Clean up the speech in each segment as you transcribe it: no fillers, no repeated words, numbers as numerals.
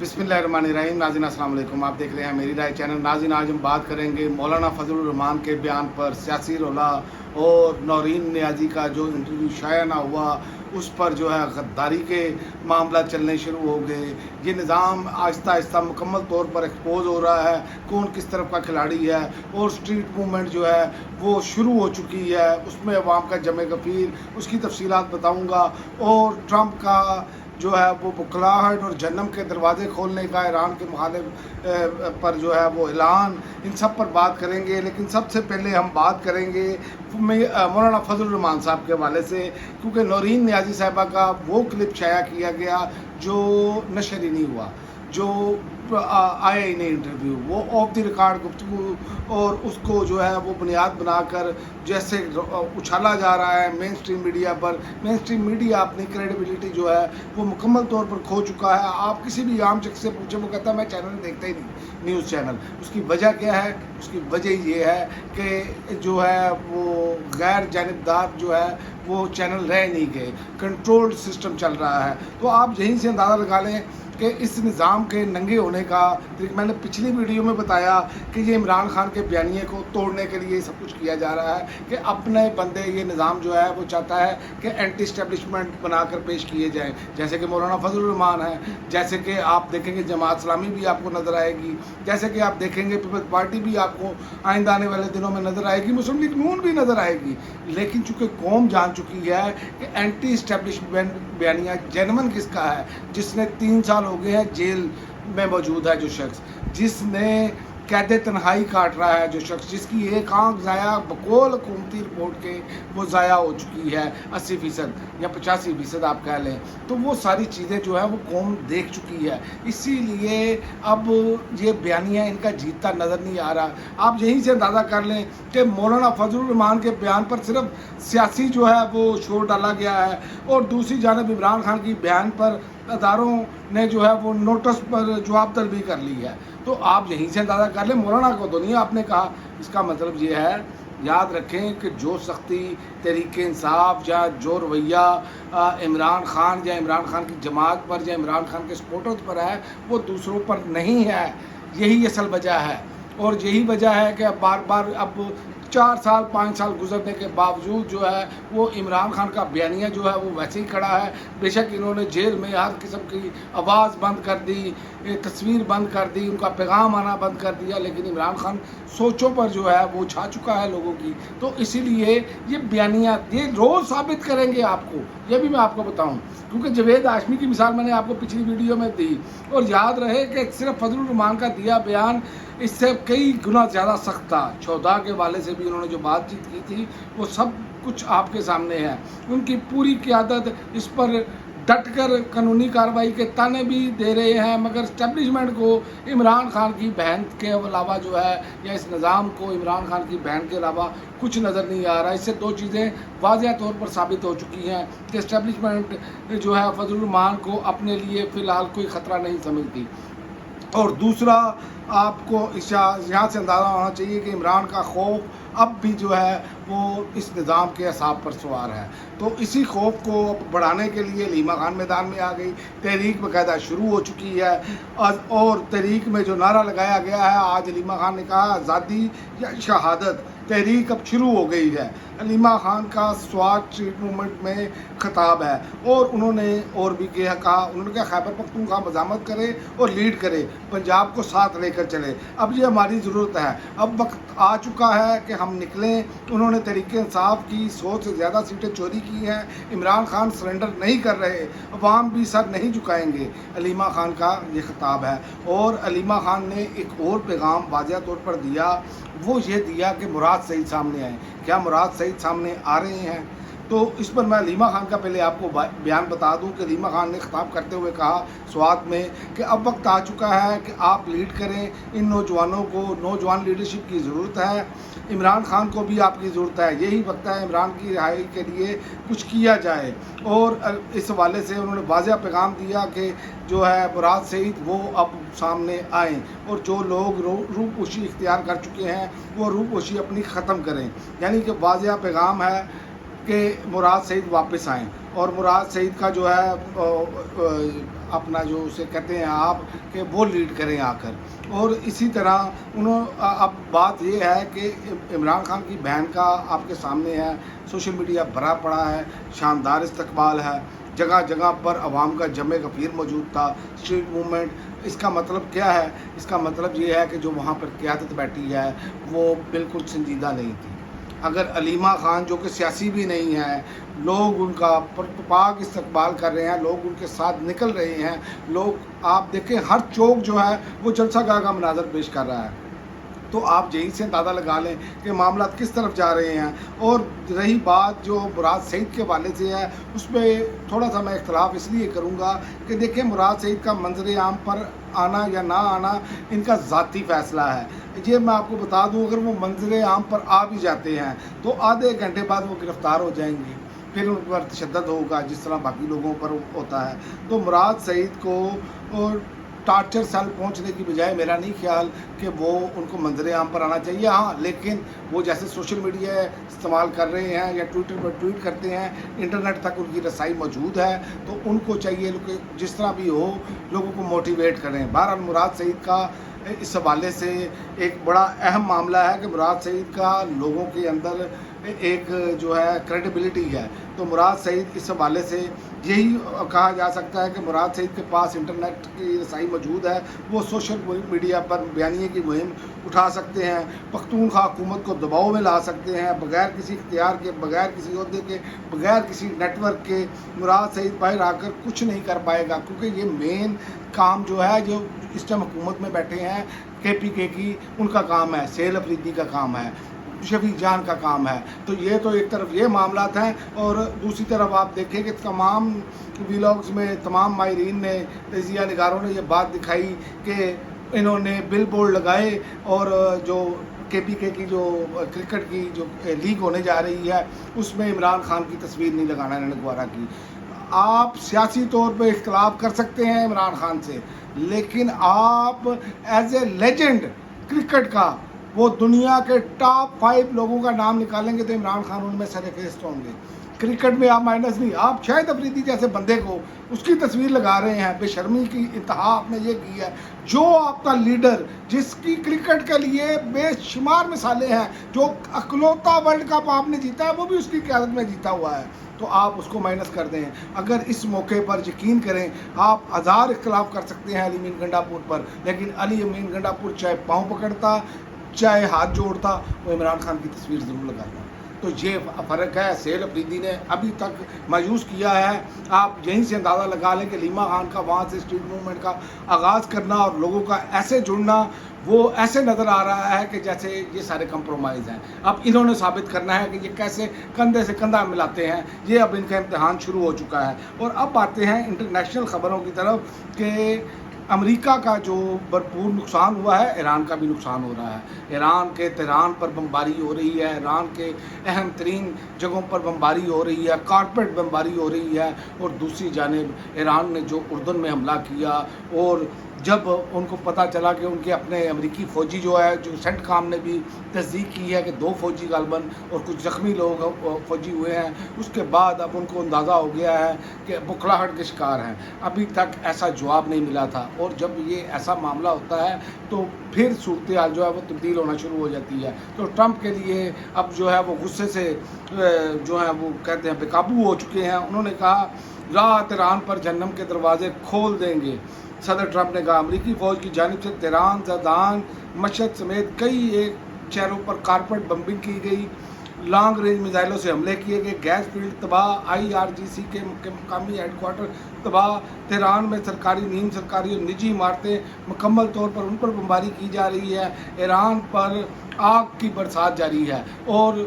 बिस्मिल्लाहिर्रहमानिर्रहीम। नाज़रीन अस्सलाम वालेकुम। आप देख रहे हैं मेरी राय चैनल। नाज़रीन आज हम बात करेंगे मौलाना फजलुर रहमान के बयान पर सियासी रौला और नौरीन नियाज़ी का जो इंटरव्यू शाया ना हुआ उस पर जो है गद्दारी के मामला चलने शुरू हो गए। ये निज़ाम आहिस्ता आहिस्ता मुकम्मल तौर पर एक्सपोज हो रहा है कौन किस तरफ का खिलाड़ी है, और स्ट्रीट मूवमेंट जो है वो शुरू हो चुकी है। उसमें अवाम का जमे गफीर, उसकी तफसीलात बताऊँगा। और ट्रंप का जो है वो बुखलाहट और जन्नम के दरवाजे खोलने का ईरान के मुखालिफ पर जो है वो ऐलान, इन सब पर बात करेंगे। लेकिन सबसे पहले हम बात करेंगे मौलाना फजलुर रहमान साहब के हवाले से, क्योंकि नौरीन नियाज़ी साहिबा का वो क्लिप शाया किया गया जो नशर ही नहीं हुआ, जो आया ही नहीं इंटरव्यू, वो ऑफ द रिकॉर्ड गुफ्तगू, और उसको जो है वो बुनियाद बनाकर जैसे उछाला जा रहा है मेन स्ट्रीम मीडिया पर। मेन स्ट्रीम मीडिया अपनी क्रेडिबिलिटी जो है वो मुकम्मल तौर पर खो चुका है। आप किसी भी आम शख्स से पूछे वो कहता है मैं चैनल देखता ही नहीं, न्यूज़ चैनल। उसकी वजह क्या है? उसकी वजह ये है कि जो है वो गैर जानिबदार जो है वो चैनल रह नहीं गए, कंट्रोल्ड सिस्टम चल रहा है। तो आप यहीं से अंदाज़ा लगा लें कि इस निज़ाम के नंगे होने का मैंने पिछली वीडियो में बताया कि ये इमरान खान के बयानिए को तोड़ने के लिए सब कुछ किया जा रहा है कि अपने बंदे, ये निज़ाम जो है वो चाहता है कि एंटी इस्टेब्लिशमेंट बनाकर पेश किए जाएं, जैसे कि मौलाना फजलुर रहमान है, जैसे कि आप देखेंगे जमात इस्लामी भी आपको नज़र आएगी, जैसे कि आप देखेंगे पीपल्स पार्टी भी आपको आइंदा आने वाले दिनों में नज़र आएगी, मुस्लिम लीग नून भी नज़र आएगी। लेकिन चूँकि कौम जान चुकी है कि एंटी इस्टेब्लिशमेंट बयानिया जेनवन किसका है, जिसने 3 साल हो गए हैं जेल में मौजूद है, जो शख्स जिसने कैद तन्हाई काट रहा है, जो शख्स जिसकी एक आंख ज़ाया बकौल हुकूमती रिपोर्ट के वो ज़ाया हो चुकी है 80% या 85% आप कह लें, तो वो सारी चीज़ें जो है वो कौम देख चुकी है। इसीलिए अब ये बयानिया इनका जीतता नज़र नहीं आ रहा। आप यहीं से अंदाज़ा कर लें कि मौलाना फजलुर रहमान के बयान पर सिर्फ सियासी जो है वो शोर डाला गया है, और दूसरी जानब इमरान खान की बयान पर अदारों ने जो है वो नोटिस पर जवाब तलबी कर ली है। तो आप यहीं से अंदाज़ा कर लें, मौलाना को तो नहीं आपने कहा। इसका मतलब ये है, याद रखें कि जो सख्ती तहरीक इंसाफ या जो रवैया इमरान खान या इमरान खान की जमात पर या इमरान खान के सपोर्टर्स पर है वो दूसरों पर नहीं है। यही असल वजह है, और यही वजह है कि बार बार अब 4 साल 5 साल गुजरने के बावजूद जो है वो इमरान खान का बयानिया जो है वो वैसे ही खड़ा है। बेशक इन्होंने जेल में हर किस्म की आवाज़ बंद कर दी, तस्वीर बंद कर दी, उनका पैगाम आना बंद कर दिया, लेकिन इमरान खान सोचों पर जो है वो छा चुका है लोगों की। तो इसीलिए ये बयानिया ये रोज़ साबित करेंगे आपको, ये भी मैं आपको बताऊँ, क्योंकि जवेद हाशमी की मिसाल मैंने आपको पिछली वीडियो में दी। और याद रहे कि सिर्फ फजलुर रहमान का दिया बयान इससे कई गुना ज़्यादा सख्त था। चौधा के वाले से भी उन्होंने जो बातचीत की थी वो सब कुछ आपके सामने है। उनकी पूरी क़यादत इस पर डटकर कानूनी कार्रवाई के ताने भी दे रहे हैं, मगर इस्टेब्लिशमेंट को इमरान खान की बहन के अलावा जो है, या इस निज़ाम को इमरान खान की बहन के अलावा कुछ नज़र नहीं आ रहा। इससे 2 चीज़ें वाज़ेह तौर पर साबित हो चुकी हैं कि इस्टेब्लिशमेंट जो है फजलुर रहमान को अपने लिए फ़िलहाल कोई ख़तरा नहीं समझती। और दूसरा, आपको यहाँ से अंदाज़ा होना चाहिए कि इमरान का खौफ अब भी जो है वो इस निज़ाम के असाब पर सवार है। तो इसी खौफ को बढ़ाने के लिए लीमा खान मैदान में आ गई, तहरीक बाकायदा शुरू हो चुकी है। और तहरीक में जो नारा लगाया गया है, आज लीमा खान ने कहा आज़ादी या शहादत, तहरीक अब शुरू हो गई है। लीमा खान का स्वात स्ट्रीट मूवमेंट में खिताब है, और उन्होंने और भी कहा, उन्होंने कहा खैबर पख्तूनख्वा मज़ामत करे और लीड करे, पंजाब को साथ लेकर चले। अब ये हमारी ज़रूरत है, अब वक्त आ चुका है कि हम निकलें। उन्होंने तहरीक इंसाफ की 100 से ज़्यादा सीटें चोरी की हैं। इमरान खान सरेंडर नहीं कर रहे, अवाम भी सर नहीं झुकाएंगे। अलीमा खान का ये खिताब है। और अलीमा खान ने एक और पैगाम वाज़ेह तौर पर दिया, वो ये दिया कि मुराद सईद सामने आए। क्या मुराद सईद सामने आ रहे हैं? तो इस पर मैं लीमा खान का पहले आपको बयान बता दूं कि लीमा खान ने खिताब करते हुए कहा स्वात में कि अब वक्त आ चुका है कि आप लीड करें इन नौजवानों को, नौजवान लीडरशिप की ज़रूरत है। इमरान खान को भी आपकी ज़रूरत है, यही वक्त है इमरान की रिहाई के लिए कुछ किया जाए। और इस हवाले से उन्होंने वाज़ेह पैगाम दिया कि जो है मुराद सईद वो अब सामने आएँ, और जो लोग रूपोशी इख्तियार कर चुके हैं वो रूपोशी अपनी ख़त्म करें। यानी कि वाज़ेह पैगाम है कि मुराद सईद वापस आएँ। और मुराद सईद का जो है اپنا جو اسے کہتے ہیں آپ کہ وہ لیڈ کریں آ کر. اور اسی طرح اب بات یہ ہے کہ عمران خان کی بہن کا آپ کے سامنے ہے، سوشل میڈیا بھرا پڑا ہے، شاندار استقبال ہے، جگہ جگہ پر عوام کا جمع غفیر موجود تھا، اسٹریٹ موومنٹ. اس کا مطلب کیا ہے؟ اس کا مطلب یہ ہے کہ جو وہاں پر قیادت بیٹھی ہے وہ بالکل سنجیدہ نہیں تھی. اگر علیمہ خان جو کہ سیاسی بھی نہیں ہے، لوگ ان کا پاک استقبال کر رہے ہیں، لوگ ان کے ساتھ نکل رہے ہیں، لوگ آپ دیکھیں ہر چوک جو ہے وہ جلسہ گاہ کا مناظر پیش کر رہا ہے. تو آپ یہیں سے اندازہ لگا لیں کہ معاملات کس طرف جا رہے ہیں. اور رہی بات جو مراد سعید کے حوالے سے ہے، اس پہ تھوڑا سا میں اختلاف اس لیے کروں گا کہ دیکھیں مراد سعید کا منظر عام پر آنا یا نہ آنا ان کا ذاتی فیصلہ ہے. یہ میں آپ کو بتا دوں، اگر وہ منظر عام پر آ بھی جاتے ہیں تو آدھے گھنٹے بعد وہ گرفتار ہو جائیں گے، پھر ان پر تشدد ہوگا جس طرح باقی لوگوں پر ہوتا ہے. تو مراد سعید کو ٹارچر سیل پہنچنے کی بجائے میرا نہیں خیال کہ وہ ان کو منظر عام پر آنا چاہیے. ہاں لیکن وہ جیسے سوشل میڈیا استعمال کر رہے ہیں یا ٹویٹر پر ٹویٹ کرتے ہیں، انٹرنیٹ تک ان کی رسائی موجود ہے، تو ان کو چاہیے کہ جس طرح بھی ہو لوگوں کو موٹیویٹ کریں. بہرحال مراد سعید کا اس حوالے سے ایک بڑا اہم معاملہ ہے کہ مراد سعید کا لوگوں کے اندر ایک جو ہے کریڈیبلٹی ہے. تو مراد سعید اس حوالے سے یہی کہا جا سکتا ہے کہ مراد سعید کے پاس انٹرنیٹ کی رسائی موجود ہے، وہ سوشل میڈیا پر بیانیے کی مہم اٹھا سکتے ہیں، پختونخوا حکومت کو دباؤ میں لا سکتے ہیں، بغیر کسی اختیار کے، بغیر کسی عہدے کے، بغیر کسی نیٹ ورک کے. مراد سعید باہر آ کر کچھ نہیں کر پائے گا، کیونکہ یہ مین کام جو ہے جو اس ٹائم حکومت میں بیٹھے ہیں KPK کی، ان کا کام ہے، سہیل افریدی کا کام ہے، شفیق جان کا کام ہے. تو یہ تو ایک طرف یہ معاملات ہیں، اور دوسری طرف آپ دیکھیں کہ تمام ویلاگز میں تمام ماہرین نے، تجزیہ نگاروں نے یہ بات دکھائی کہ انہوں نے بل بورڈ لگائے، اور جو KPK کی جو کرکٹ کی جو لیگ ہونے جا رہی ہے اس میں عمران خان کی تصویر نہیں لگانا انہوں نے گوارا کی. آپ سیاسی طور پہ اختلاف کر سکتے ہیں عمران خان سے، لیکن آپ ایز اے لیجنڈ کرکٹ کا وہ دنیا کے ٹاپ 5 لوگوں کا نام نکالیں گے تو عمران خان ان میں سر فہرست ہوں گے. کرکٹ میں آپ مائنس نہیں، آپ شاہد افریدی جیسے بندے کو اس کی تصویر لگا رہے ہیں. بے شرمی کی انتہا آپ نے یہ کی ہے. جو آپ کا لیڈر جس کی کرکٹ کے لیے بے شمار مثالیں ہیں، جو اکلوتا ورلڈ کپ آپ نے جیتا ہے وہ بھی اس کی قیادت میں جیتا ہوا ہے، تو آپ اس کو مائنس کر دیں. اگر اس موقع پر یقین کریں، آپ ہزار اختلاف کر سکتے ہیں علی امین گنڈا پور پر، لیکن علی امین گنڈا پور چاہے پاؤں پکڑتا چاہے ہاتھ جوڑتا وہ عمران خان کی تصویر ضرور لگاتا. تو یہ فرق ہے. سہیل افریدی نے ابھی تک مایوس کیا ہے. آپ یہیں سے اندازہ لگا لیں کہ علیمہ خان کا وہاں سے اسٹریٹ موومنٹ کا آغاز کرنا اور لوگوں کا ایسے جڑنا، وہ ایسے نظر آ رہا ہے کہ جیسے یہ سارے کمپرومائز ہیں. اب انہوں نے ثابت کرنا ہے کہ یہ کیسے کندھے سے کندھا ملاتے ہیں. یہ اب ان کا امتحان شروع ہو چکا ہے. اور اب آتے ہیں انٹرنیشنل خبروں کی طرف کہ امریکہ کا جو بھرپور نقصان ہوا ہے، ایران کا بھی نقصان ہو رہا ہے. ایران کے تہران پر بمباری ہو رہی ہے، ایران کے اہم ترین جگہوں پر بمباری ہو رہی ہے، کارپیٹ بمباری ہو رہی ہے. اور دوسری جانب ایران نے جو اردن میں حملہ کیا، اور جب ان کو پتہ چلا کہ ان کے اپنے امریکی فوجی جو ہے، جو سینٹ کام نے بھی تصدیق کی ہے کہ 2 فوجی غالباً اور کچھ زخمی لوگ فوجی ہوئے ہیں، اس کے بعد اب ان کو اندازہ ہو گیا ہے کہ بکھلاہٹ کے شکار ہیں. ابھی تک ایسا جواب نہیں ملا تھا، اور جب یہ ایسا معاملہ ہوتا ہے تو پھر صورتحال جو ہے وہ تبدیل ہونا شروع ہو جاتی ہے. تو ٹرمپ کے لیے اب جو ہے وہ غصے سے جو ہے وہ کہتے ہیں بے قابو ہو چکے ہیں. انہوں نے کہا رات ایران پر جہنم کے دروازے کھول دیں گے. صدر ٹرمپ نے کہا امریکی فوج کی جانب سے تہران، زردان، مشہد سمیت کئی ایک شہروں پر کارپیٹ بمبنگ کی گئی، لانگ رینج میزائلوں سے حملے کیے گئے، گیس فیلڈ تباہ، IRGC کے مقامی ہیڈ کوارٹر تباہ، تہران میں سرکاری، نیم سرکاری اور نجی عمارتیں مکمل طور پر ان پر بمباری کی جا رہی ہے. ایران پر آگ کی برسات جاری ہے، اور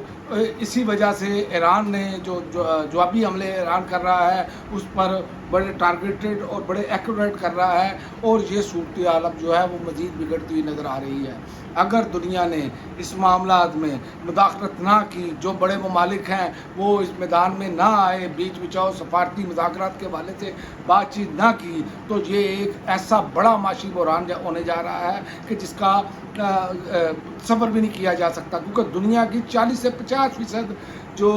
اسی وجہ سے ایران نے جو جوابی حملے ایران کر رہا ہے اس پر بڑے ٹارگیٹڈ اور بڑے ایکوریٹ کر رہا ہے. اور یہ صورتحال اب جو ہے وہ مزید بگڑتی ہوئی نظر آ رہی ہے. اگر دنیا نے اس معاملات میں مداخلت نہ کی، جو بڑے ممالک ہیں وہ اس میدان میں نہ آئے، بیچ بچاؤ سفارتی مذاکرات کے حوالے سے بات چیت نہ کی، تو یہ ایک ایسا بڑا معاشی بحران ہونے جا رہا ہے کہ جس کا تصور بھی نہیں کیا جا سکتا. کیونکہ دنیا کی 40 سے 50% جو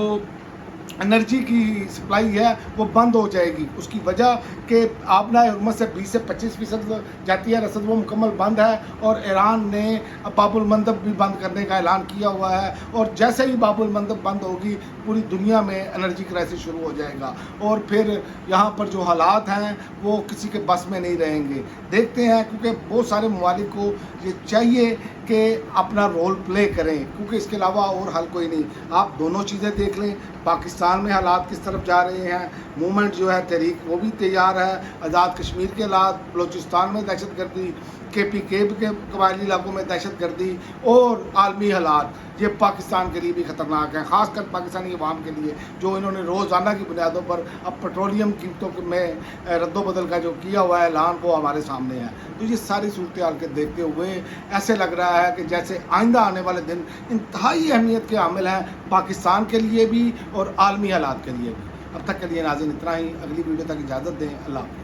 एनर्जी की सप्लाई है वो बंद हो जाएगी। उसकी वजह कि आबना हुकूमत से 20 से 25% जाती है रसद वो मुकम्मल बंद है, और ईरान ने बाबुल मंदब भी बंद करने का ऐलान किया हुआ है। और जैसे ही बाबुल मंदब बंद होगी पूरी दुनिया में एनर्जी क्राइसिस शुरू हो जाएगा, और फिर यहाँ पर जो हालात हैं वो किसी के बस में नहीं रहेंगे। देखते हैं, क्योंकि बहुत सारे ममालिक को ये चाहिए कि अपना रोल प्ले करें, क्योंकि इसके अलावा और हल कोई नहीं। आप दोनों चीज़ें देख लें, पाकिस्तान में हालात किस तरफ जा रहे हैं, मूवमेंट जो है तहरीक वो भी तैयार है, आज़ाद कश्मीर के हालात, बलूचिस्तान में दहशत गर्दी, KPK के कबायली इलाकों में दहशत गर्दी, और आलमी हालात, ये पाकिस्तान के लिए भी ख़तरनाक है, ख़ासकर पाकिस्तानी अवाम के लिए, जो इन्होंने रोज़ाना की बुनियादों पर अब पेट्रोलियम कीमतों में रद्दोबदल का जो किया हुआ है ऐलान वो हमारे सामने है। तो ये सारी सूरत हाल के देखते हुए ऐसे लग रहा है कि जैसे आइंदा आने वाले दिन इंतहाई अहमियत के हामिल हैं पाकिस्तान के लिए भी और आलमी हालात के लिए भी। अब तक के लिए नाज़रीन इतना ही, अगली वीडियो तक इजाज़त दें। अल्लाह।